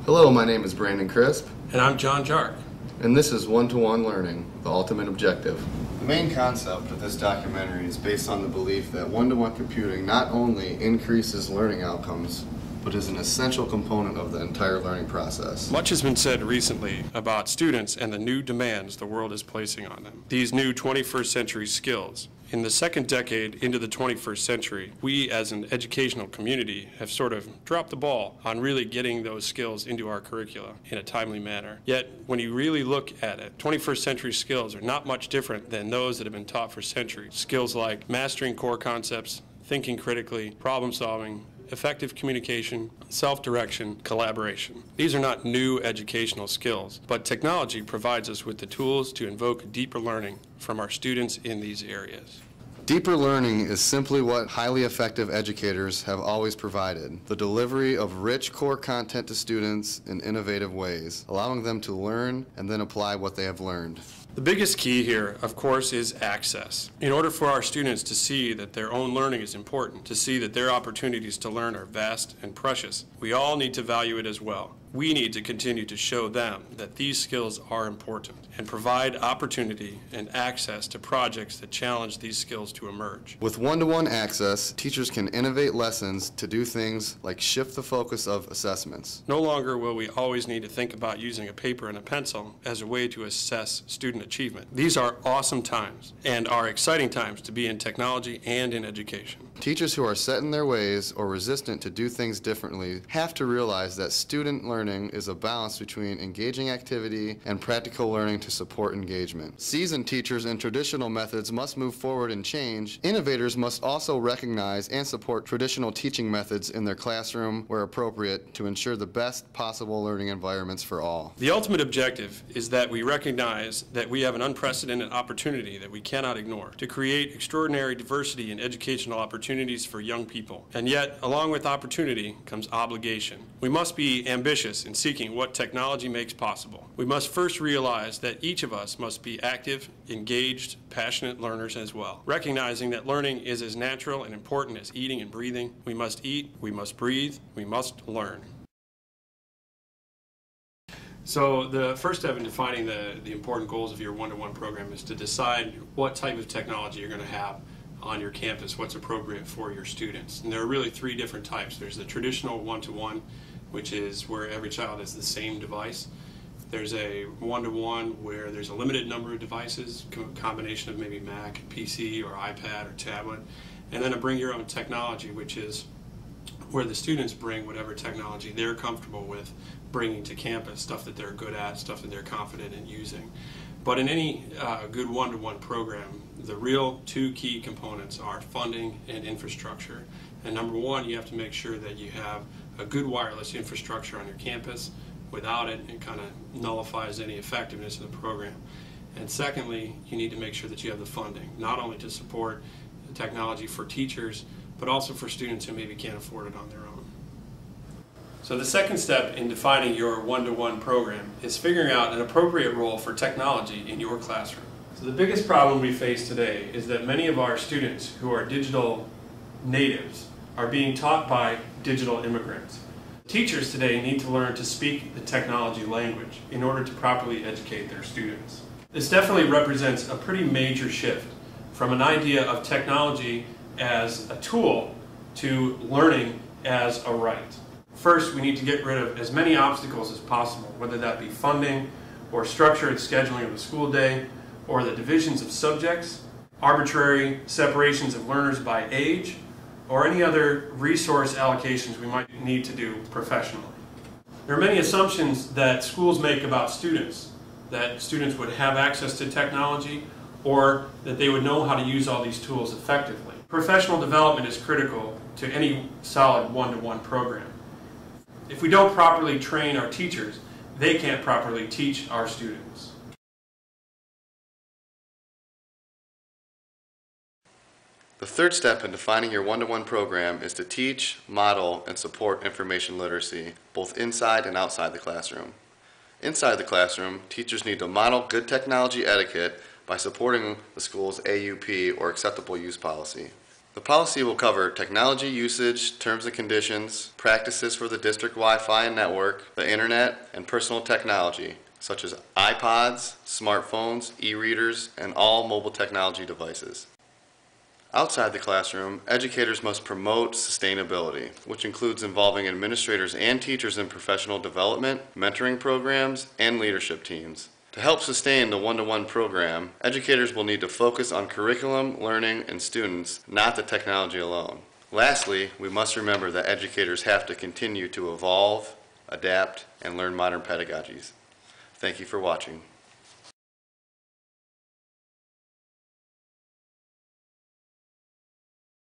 Hello, my name is Brandon Crisp. And I'm John Jark. And this is One-to-One Learning, the ultimate objective. The main concept of this documentary is based on the belief that one-to-one computing not only increases learning outcomes, but is an essential component of the entire learning process. Much has been said recently about students and the new demands the world is placing on them. These new 21st century skills. In the second decade into the 21st century, we as an educational community have sort of dropped the ball on really getting those skills into our curricula in a timely manner. Yet, when you really look at it, 21st century skills are not much different than those that have been taught for centuries. Skills like mastering core concepts, thinking critically, problem solving, effective communication, self-direction, collaboration. These are not new educational skills, but technology provides us with the tools to invoke deeper learning from our students in these areas. Deeper learning is simply what highly effective educators have always provided, the delivery of rich core content to students in innovative ways, allowing them to learn and then apply what they have learned. The biggest key here, of course, is access. In order for our students to see that their own learning is important, to see that their opportunities to learn are vast and precious, we all need to value it as well. We need to continue to show them that these skills are important and provide opportunity and access to projects that challenge these skills to emerge. With one-to-one access, teachers can innovate lessons to do things like shift the focus of assessments. No longer will we always need to think about using a paper and a pencil as a way to assess student achievement. These are awesome times and are exciting times to be in technology and in education. Teachers who are set in their ways or resistant to do things differently have to realize that student learning is a balance between engaging activity and practical learning to support engagement. Seasoned teachers in traditional methods must move forward and change. Innovators must also recognize and support traditional teaching methods in their classroom where appropriate to ensure the best possible learning environments for all. The ultimate objective is that we recognize that we have an unprecedented opportunity that we cannot ignore to create extraordinary diversity in educational opportunities for young people. And yet, along with opportunity comes obligation. We must be ambitious in seeking what technology makes possible. We must first realize that each of us must be active, engaged, passionate learners as well. Recognizing that learning is as natural and important as eating and breathing, we must eat, we must breathe, we must learn. So the first step in defining the important goals of your one-to-one program is to decide what type of technology you're going to have on your campus, what's appropriate for your students. And there are really three different types. There's the traditional one-to-one, which is where every child has the same device. There's a one-to-one where there's a limited number of devices, combination of maybe Mac, PC, or iPad, or tablet. And then a bring your own technology, which is where the students bring whatever technology they're comfortable with bringing to campus, stuff that they're good at, stuff that they're confident in using. But in any good one-to-one program, the real two key components are funding and infrastructure. And number one, you have to make sure that you have a good wireless infrastructure on your campus. Without it, it kind of nullifies any effectiveness of the program. And secondly, you need to make sure that you have the funding, not only to support the technology for teachers, but also for students who maybe can't afford it on their own. So the second step in defining your one-to-one program is figuring out an appropriate role for technology in your classroom. So the biggest problem we face today is that many of our students who are digital natives are being taught by digital immigrants. Teachers today need to learn to speak the technology language in order to properly educate their students. This definitely represents a pretty major shift from an idea of technology as a tool to learning as a right. First, we need to get rid of as many obstacles as possible, whether that be funding or structured scheduling of the school day or the divisions of subjects, arbitrary separations of learners by age, or any other resource allocations we might need to do professionally. There are many assumptions that schools make about students, that students would have access to technology or that they would know how to use all these tools effectively. Professional development is critical to any solid one-to-one program. If we don't properly train our teachers, they can't properly teach our students. The third step in defining your one-to-one program is to teach, model, and support information literacy, both inside and outside the classroom. Inside the classroom, teachers need to model good technology etiquette by supporting the school's AUP or acceptable use policy. The policy will cover technology usage, terms and conditions, practices for the district Wi-Fi and network, the internet, and personal technology, such as iPods, smartphones, e-readers, and all mobile technology devices. Outside the classroom, educators must promote sustainability, which includes involving administrators and teachers in professional development, mentoring programs, and leadership teams. To help sustain the one-to-one program, educators will need to focus on curriculum, learning, and students, not the technology alone. Lastly, we must remember that educators have to continue to evolve, adapt, and learn modern pedagogies. Thank you for watching.